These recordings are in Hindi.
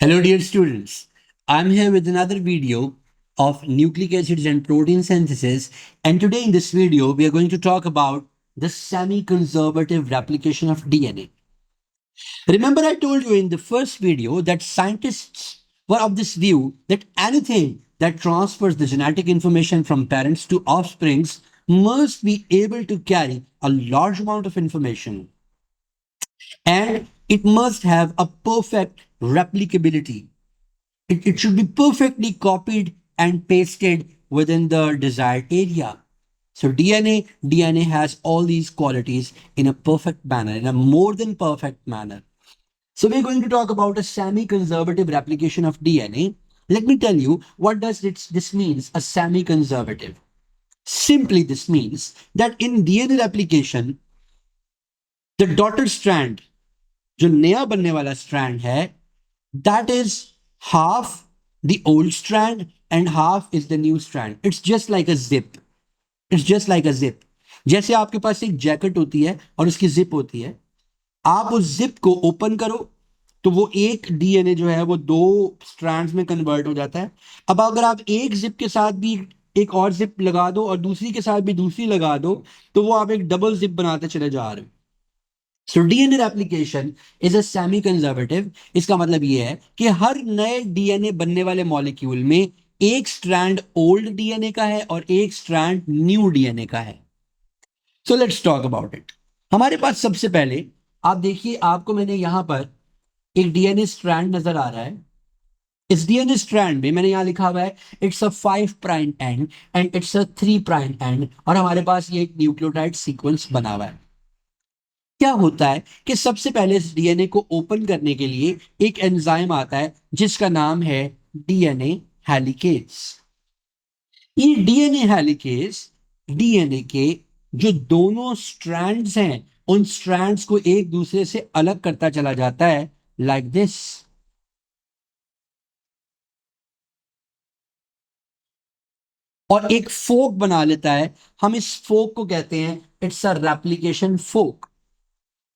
Hello, dear students. I'm here with another video of nucleic acids and protein synthesis. And today, in this video, we are going to talk about the semi conservative replication of DNA. Remember, I told you in the first video that scientists were of this view that anything that transfers the genetic information from parents to offsprings must be able to carry a large amount of information and it must have a perfect replicability. It should be perfectly copied and pasted within the desired area. So DNA has all these qualities in a perfect manner, in a more than perfect manner. So we're going to talk about a semi-conservative replication of DNA. Let me tell you what does this means, a semi-conservative. Simply this means that in DNA replication, the daughter strand, जो नया बनने वाला strand है, that is half the old strand and half is the new strand. It's just like a zip. It's just like a zip. जैसे आपके पास एक जैकेट होती है और उसकी जिप होती है, आप उस जिप को ओपन करो तो वो एक डीएनए जो है वो दो स्ट्रैंड्स में कन्वर्ट हो जाता है। अब अगर आप एक जिप के साथ भी एक और जिप लगा दो और दूसरी के साथ भी दूसरी लगा दो तो वो आप एक डबल जिप बनाते चले जा रहे हो। So DNA replication is a semi conservative. इसका मतलब ये है कि हर नए डीएनए बनने वाले मॉलिक्यूल में एक स्ट्रैंड ओल्ड डीएनए का है और एक स्ट्रैंड न्यू डीएनए का है। So let's talk about it. हमारे पास सबसे पहले आप देखिए, आपको मैंने यहां पर एक डीएनए स्ट्रैंड नजर आ रहा है। इस डीएनए स्ट्रैंड में मैंने यहां लिखा हुआ है it's a 5 prime and and it's a 3 prime and और हमारे पास ये एक न्यूक्लियोटाइड सीक्वेंस बना हुआ है। क्या होता है कि सबसे पहले इस डीएनए को ओपन करने के लिए एक एंजाइम आता है जिसका नाम है डीएनए हेलिकेज। ये डीएनए हेलिकेज डीएनए के जो दोनों स्ट्रैंड्स हैं उन स्ट्रैंड्स को एक दूसरे से अलग करता चला जाता है, लाइक दिस। और एक फोक बना लेता है। हम इस फोक को कहते हैं इट्स अ रेप्लिकेशन फोक।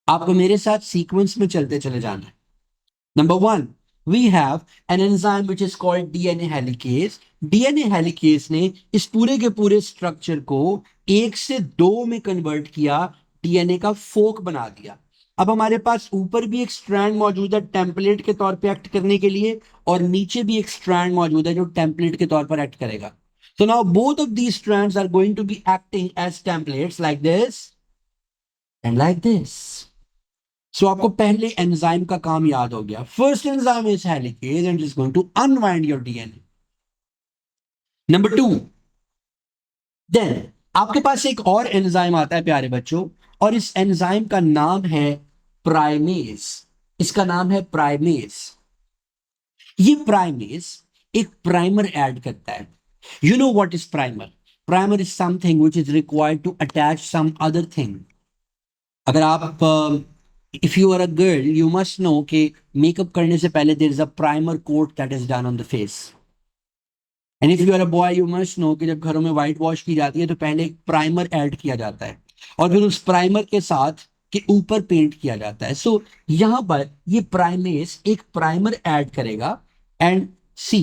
आपको मेरे साथ सीक्वेंस में चलते चले जाना है। Number one, we have an enzyme which is called DNA helicase. DNA helicase ने इस पूरे के पूरे स्ट्रक्चर को एक से दो में कन्वर्ट किया, डीएनए का फोक बना दिया। अब हमारे पास ऊपर भी एक स्ट्रैंड मौजूद है टेम्पलेट के तौर पे एक्ट करने के लिए और नीचे भी एक स्ट्रैंड मौजूद है जो टेम्पलेट के तौर पर एक्ट करेगा। So now both of these strands are going to be acting as templates like this and like this. सो आपको पहले एंजाइम का काम याद हो गया। First enzyme is helicase and is going to unwind your DNA. Number two, then आपके पास एक और एंजाइम आता है प्यारे बच्चों, और इस एंजाइम का नाम है प्राइमेज। इसका नाम है प्राइमेज। ये प्राइमेज एक प्राइमर ऐड करता है। You know what is primer? Primer is something which is required to attach some other thing. अगर आप if you are a girl you must know कि मेकअप करने से पहले there is a primer coat that is done on the face. And if you are a boy you must know कि जब घरों में व्हाइट वॉश की जाती है तो पहले एक प्राइमर ऐड किया जाता है और फिर उस प्राइमर के साथ के ऊपर पेंट किया जाता है। सो यहां पर ये प्राइमेस एक प्राइमर ऐड करेगा। एंड सी,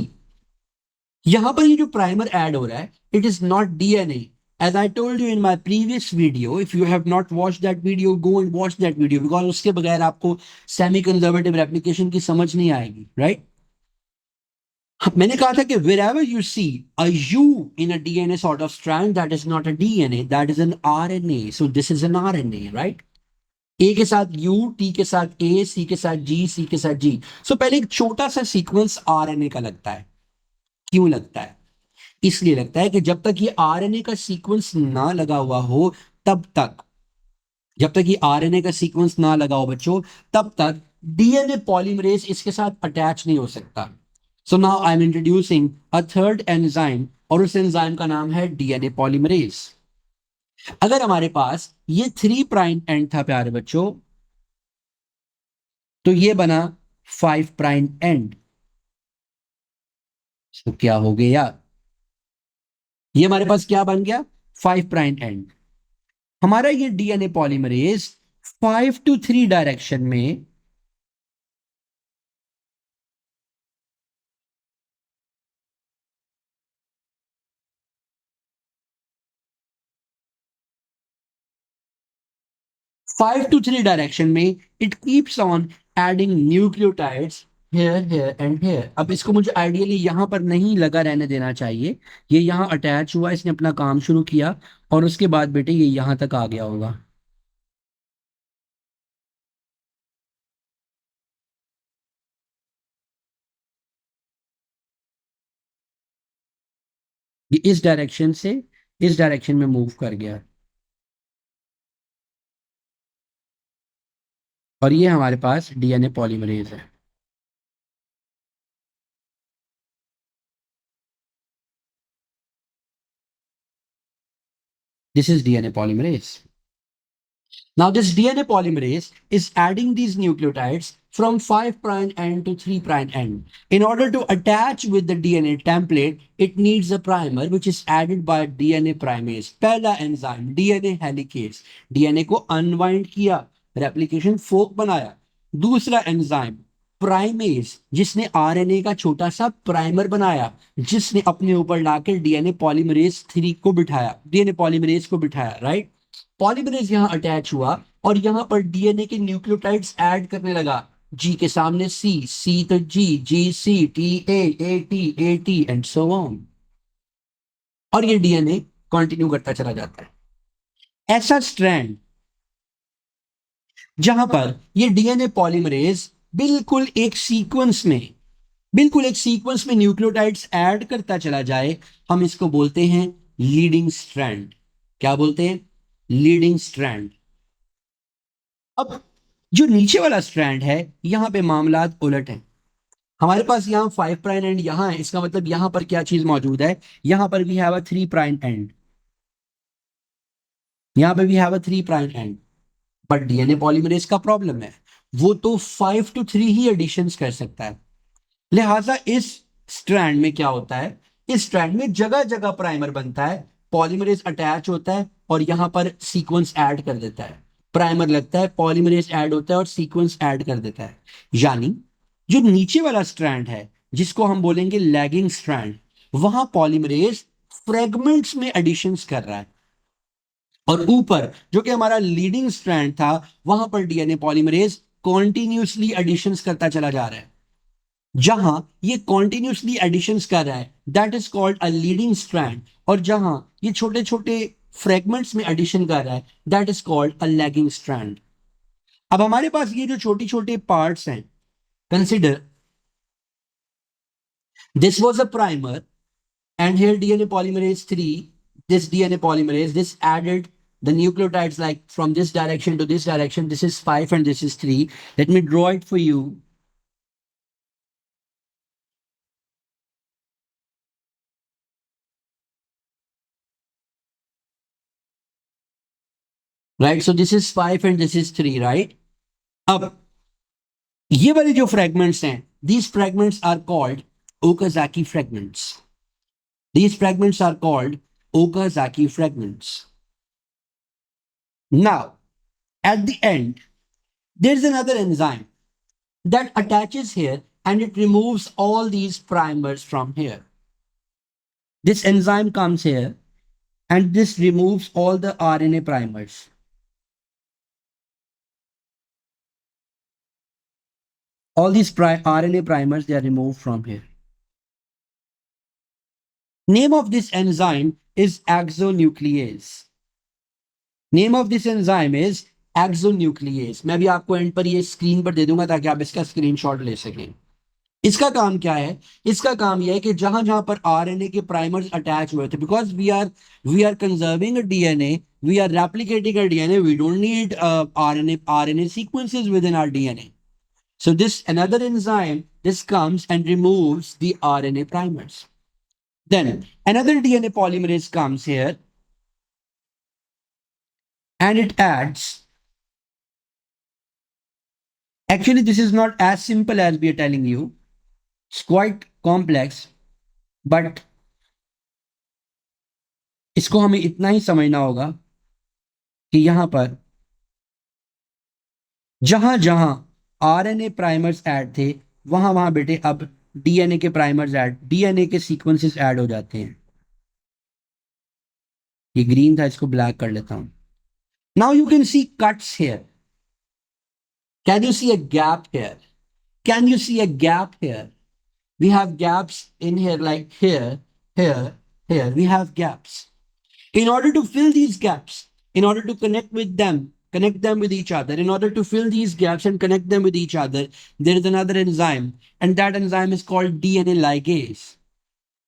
यहां पर ये जो प्राइमर ऐड हो रहा है it is not DNA. as I told you in my previous video, if you have not watched that video, go and watch that video because उसके बगैर आपको सेमी कंजर्वेटिव रेप्लिकेशन की समझ नहीं आएगी, राइट? मैंने कहा था कि wherever you see a U in a DNA sort of strand, that is not a DNA, that is an RNA. So this is an RNA, right? ए के साथ यू, टी के साथ ए, सी के साथ जी, सी के साथ जी। सो पहले एक छोटा सा सीक्वेंस आरएनए का लगता है। क्यों लगता है? इसलिए लगता है कि जब तक ये आरएनए का सीक्वेंस ना लगा हुआ हो तब तक, जब तक ये आरएनए का सीक्वेंस ना लगा हो बच्चों, तब तक डीएनए पॉलीमरेज इसके साथ अटैच नहीं हो सकता। So now I am introducing a third enzyme और उस एंजाइम का नाम है डीएनए पॉलीमरेज। अगर हमारे पास ये 3 प्राइम एंड था प्यारे बच्चों तो ये बना 5 प्राइम एंड। तो क्या हो गया? ये हमारे पास क्या बन गया? 5 प्राइम एंड। हमारा ये डीएनए पॉलीमरेज 5 to 3 डायरेक्शन में 5 to 3 डायरेक्शन में it keeps on adding nucleotides here and here. अब इसको मुझे आइडियली यहां पर नहीं लगा रहने देना चाहिए, ये यहां अटैच हुआ, इसने अपना काम शुरू किया और उसके बाद बेटे ये यहां तक आ गया होगा। ये इस डायरेक्शन से इस डायरेक्शन में मूव कर गया और ये हमारे पास डीएनए पॉलीमरेज है। This is DNA polymerase. Now, this DNA polymerase is adding these nucleotides from 5' end to 3' end. In order to attach with the DNA template, it needs a primer which is added by DNA primase. पहला enzyme DNA helicase, DNA को unwind किया, replication fork बनाया। दूसरा enzyme प्राइमेज, जिसने आरएनए का छोटा सा प्राइमर बनाया, जिसने अपने ऊपर लाकर डीएनए पॉलीमरेज 3 को बिठाया, डीएनए पॉलीमरेज को बिठाया, राइट। पॉलीमरेज यहां अटैच हुआ और यहां पर डीएनए के न्यूक्लियोटाइड्स ऐड करने लगा। जी के सामने सी, सी तो G, G C, T A T and so on. और ये डीएनए कंटिन्यू करता चला जाता है। ऐसा स्ट्रैंड जहां पर ये डीएनए पॉलीमरेज बिल्कुल एक सीक्वेंस में न्यूक्लियोटाइड्स ऐड करता चला जाए, हम इसको बोलते हैं लीडिंग स्ट्रैंड। क्या बोलते हैं? Leading strand. अब जो नीचे वाला स्ट्रैंड है, यहां पे मामलात उलट है। हमारे पास यहां 5' एंड यहां है, इसका मतलब यहां पर क्या चीज मौजूद है? यहां पर वी हैव अ 3' एंड, यहां पे we have a 3' end. But DNA polymerase का प्रॉब्लम है, वो तो 5 to 3 ही एडिशंस कर सकता है। लिहाजा इस स्ट्रैंड में क्या होता है? इस स्ट्रैंड में जगह जगह प्राइमर बनता है, पॉलीमरेज अटैच होता है और यहां पर सीक्वेंस ऐड कर देता है। प्राइमर लगता है, पॉलीमरेज ऐड होता है और सीक्वेंस ऐड कर देता है। यानी जो नीचे वाला स्ट्रैंड है, जिसको हम बोलेंगे लैगिंग स्ट्रैंड, वहां पॉलीमरेज फ्रेगमेंट्स में एडिशंस कर रहा है और ऊपर जो कि हमारा लीडिंग स्ट्रैंड था, वहां पर डीएनए पॉलीमरेज कॉन्टिन्यूसली एडिशंस करता चला जा रहा है। जहां ये कॉन्टिन्यूसली एडिशंस कर रहा है, that is called a leading strand. और जहां ये छोटे छोटे फ्रेगमेंट्स में एडिशन कर रहा है, that is called a lagging strand. अब हमारे पास ये जो छोटी छोटे पार्ट्स हैं, consider this was a primer and here DNA polymerase 3, this DNA polymerase, this added the nucleotides like from this direction to this direction. This is 5 and this is 3. Let me draw it for you. Right, so this is 5 and this is 3, right? अब ये वाले जो fragments हैं, these fragments are called Okazaki fragments. These fragments are called Okazaki fragments. Now, at the end, there's another enzyme that attaches here and it removes all these primers from here. This enzyme comes here and this removes all the RNA primers. All these RNA primers, they are removed from here. Name of this enzyme is axonuclease. Name of this enzyme is axonuclease. मैं भी आपको एंड पर ये स्क्रीन पर दे दूंगा ताकि आप इसका स्क्रीनशॉट ले सकें। इसका काम क्या है? इसका काम यह है कि जहां जहां पर आरएनए के प्राइमर्स अटैच हुए थे, because we are conserving DNA, we are replicating a DNA, we don't need RNA sequences within our DNA. So this another enzyme, this comes and removes the RNA primers. Then another DNA polymerase comes here and it adds. Actually, this is not as simple as we are telling you. It's quite complex, but इसको हमें इतना ही समझना होगा कि यहां पर जहां जहां आरएनए प्राइमर्स ऐड थे, वहां वहां बेटे अब डीएनए के प्राइमर्स ऐड, डीएनए के सीक्वेंसेस ऐड हो जाते हैं। ये ग्रीन था, इसको ब्लैक कर लेता हूं। Now you can see cuts here. Can you see a gap here? Can you see a gap here? We have gaps in here, like here, here, here. We have gaps. In order to fill these gaps, in order to connect them with each other, in order to fill these gaps and connect them with each other, there is another enzyme, and that enzyme is called DNA ligase.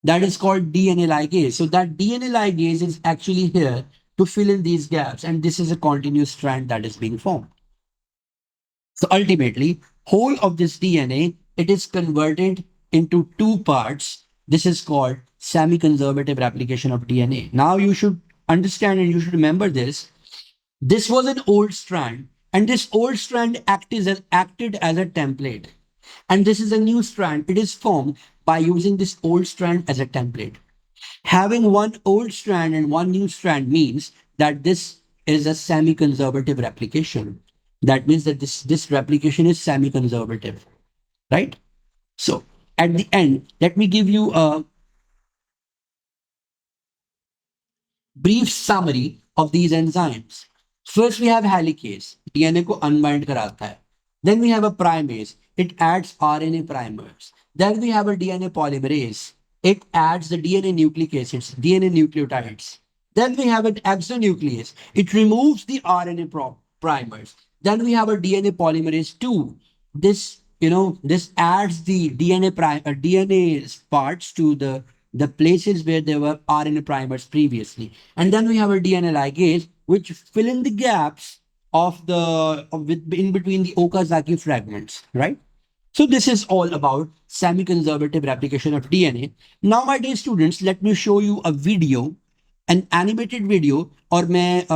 That is called DNA ligase. So that DNA ligase is actually here to fill in these gaps, and this is a continuous strand that is being formed. So ultimately, whole of this DNA, it is converted into two parts. This is called semi-conservative replication of DNA. Now you should understand and you should remember this. This was an old strand, and this old strand acted as a template. And this is a new strand. It is formed by using this old strand as a template. Having one old strand and one new strand means that this is a semi-conservative replication. That means that this replication is semi-conservative, right? So at the end, let me give you a brief summary of these enzymes. First, we have helicase, DNA को unbind कराता है. Then we have a primase, it adds RNA primers. Then we have a DNA polymerase, it adds the DNA nucleic acids, DNA nucleotides. Then we have an exonuclease, it removes the RNA primers. Then we have a DNA polymerase 2. This adds the DNA parts to the places where there were RNA primers previously. And then we have a DNA ligase, which fill in the gaps in between the Okazaki fragments, right? So this is all about semi-conservative replication of DNA. Now, my dear students, let me show you a video, an animated video, और मैं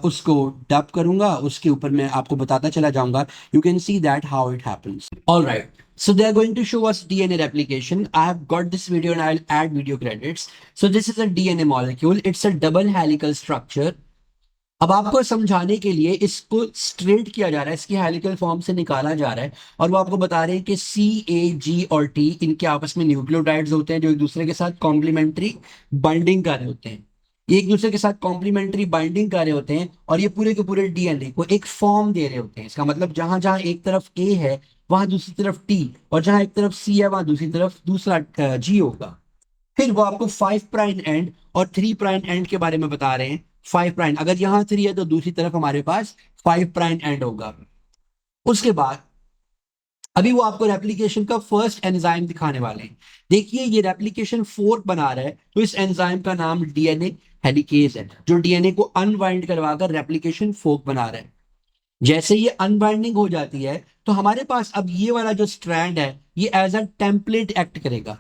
उसको डब करूंगा, उसके ऊपर मैं आपको बताता चला जाऊंगा. You can see that how it happens. All right. So they are going to show us DNA replication. I have got this video and I'll add video credits. So this is a DNA molecule. It's a double helical structure. अब आपको समझाने के लिए इसको स्ट्रेट किया जा रहा है, इसकी हेलिकल फॉर्म से निकाला जा रहा है, और वो आपको बता रहे हैं कि सी, ए, जी और टी इनके आपस में न्यूक्लियोटाइड्स होते हैं जो एक दूसरे के साथ कॉम्प्लीमेंट्री बाइंडिंग कर रहे होते हैं. ये एक दूसरे के साथ कॉम्प्लीमेंट्री बाइंडिंग कर रहे होते हैं और ये पूरे के पूरे डीएनए को एक फॉर्म दे रहे होते हैं. इसका मतलब जहां जहां एक तरफ ए है वहां दूसरी तरफ टी, और जहां एक तरफ सी है वहां दूसरी तरफ दूसरा जी होगा. फिर वो आपको 5' एंड और 3' एंड के बारे में बता रहे हैं. 5' अगर यहां 3 है तो दूसरी तरफ हमारे पास 5' एंड होगा. उसके बाद अभी वो आपको रेप्लिकेशन का फर्स्ट एंजाइम दिखाने वाले हैं. देखिए ये रेप्लिकेशन फोर्क बना रहा है, तो इस एंजाइम का नाम डीएनए हेलिकेज है, जो डीएनए को अनबाइंड करवाकर रेप्लिकेशन फोर्क बना रहा है. जैसे ये अनबाइंडिंग हो जाती है तो हमारे पास अब ये वाला जो स्ट्रैंड है ये एज अ टेम्पलेट एक्ट करेगा.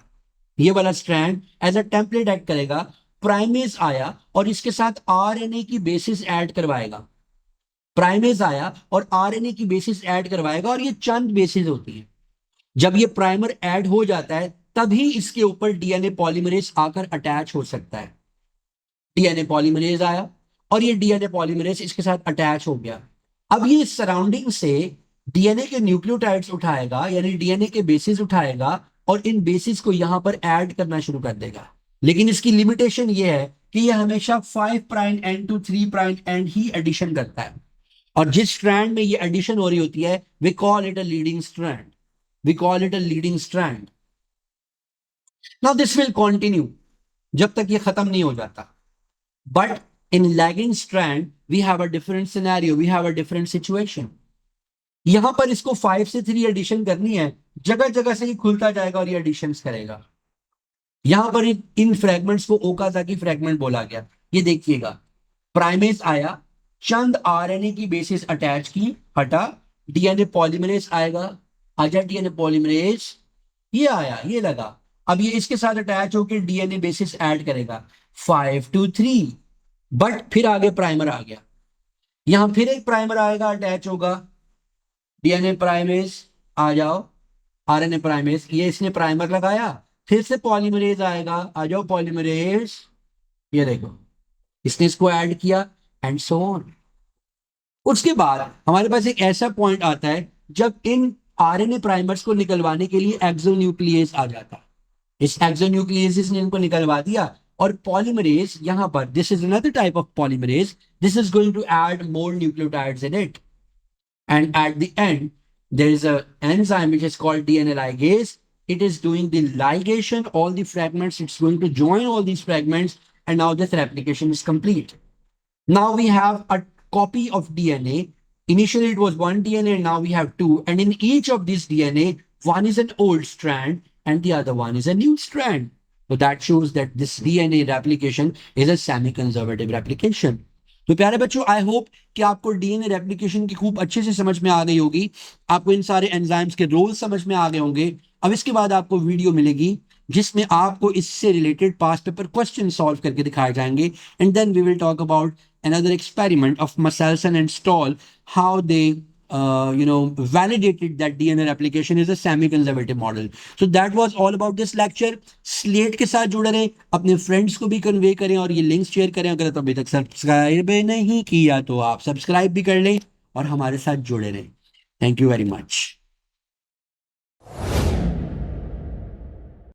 ये वाला strand as a template act करेगा. प्राइमेज आया और इसके साथ आरएनए की बेसिस ऐड करवाएगा. प्राइमेज आया और आरएनए की बेसिस ऐड करवाएगा, और ये चंद बेसिस होती है. जब ये प्राइमर ऐड हो जाता है तभी इसके ऊपर डीएनए पॉलीमरेज आकर अटैच हो सकता है. डीएनए पॉलीमरेज आया और ये डीएनए पॉलीमरेज इसके साथ अटैच हो गया. अब ये सराउंडिंग से डीएनए के न्यूक्लियोटाइड्स उठाएगा, यानी डीएनए के बेसिस उठाएगा और इन बेसिस को यहां पर ऐड करना शुरू कर देगा. लेकिन इसकी लिमिटेशन ये है कि ये हमेशा 5' एंड टू 3' एंड ही एडिशन करता है, और जिस स्ट्रैंड में ये एडिशन हो रही होती है we call it a leading strand. We call it a leading strand. Now this will continue जब तक ये खत्म नहीं हो जाता. But in lagging strand we have a different scenario, we have a different situation. यहां पर इसको 5 से 3 एडिशन करनी है, जगह जगह से ही खुलता जाएगा और ये एडिशंस करेगा. यहां पर इन फ्रैगमेंट्स को ओकाजाकी फ्रैगमेंट बोला गया. ये देखिएगा, प्राइमेज आया, चंद आरएनए की बेसिस अटैच की, हटा, डीएनए पॉलीमरेज आएगा, आजा डीएनए पॉलीमरेज, ये आया, ये लगा. अब ये इसके साथ अटैच होकर डीएनए बेसिस ऐड करेगा 5 to 3. बट फिर आगे प्राइमर आ गया, यहां फिर एक प्राइमर आएगा, अटैच होगा, डीएनए प्राइमेज आ जाओ, आरएनए प्राइमेज, ये इसने प्राइमर लगाया, फिर से पॉलीमरेज आएगा, आ जाओ पॉलीमरेज, ये देखो इसने इसको ऐड किया, एंड सो ऑन. उसके बाद हमारे पास एक ऐसा पॉइंट आता है जब इन आरएनए प्राइमर्स को निकलवाने के लिए एक्सोन्यूक्लियस आ जाता है. इस एक्सोन्यूक्लियस ने इनको निकलवा दिया, और पॉलीमरेज यहां पर, this is another type of polymerase, this is going to add more nucleotides in it, and at the end there is a enzyme which is called DNA ligase. It is doing the ligation, all the fragments, it's going to join all these fragments, and now this replication is complete. Now we have a copy of DNA. Initially it was one DNA, and now we have two. And in each of these DNA, one is an old strand and the other one is a new strand. So that shows that this DNA replication is a semi-conservative replication. तो प्यारे बच्चों, आई होप कि आपको डीएनए रेप्लिकेशन की खूब अच्छे से समझ में आ गई होगी, आपको इन सारे एंजाइम्स के रोल समझ में आ गए होंगे। अब इसके बाद आपको वीडियो मिलेगी जिसमें आपको इससे related past paper question solve करके दिखाए जाएंगे, and then we will talk about another experiment of Maselson and Stoll, how they validated that DNA replication is a semi-conservative model. So that was all about this lecture. Slate के साथ जुड़े रहें, अपने फ्रेंड्स को भी कन्वे करें और ये लिंक्स शेयर करें। अगर तो अभी तक सब्सक्राइब नहीं किया तो आप सब्सक्राइब भी कर लें और हमारे साथ जुड़े रहें। Thank you very much.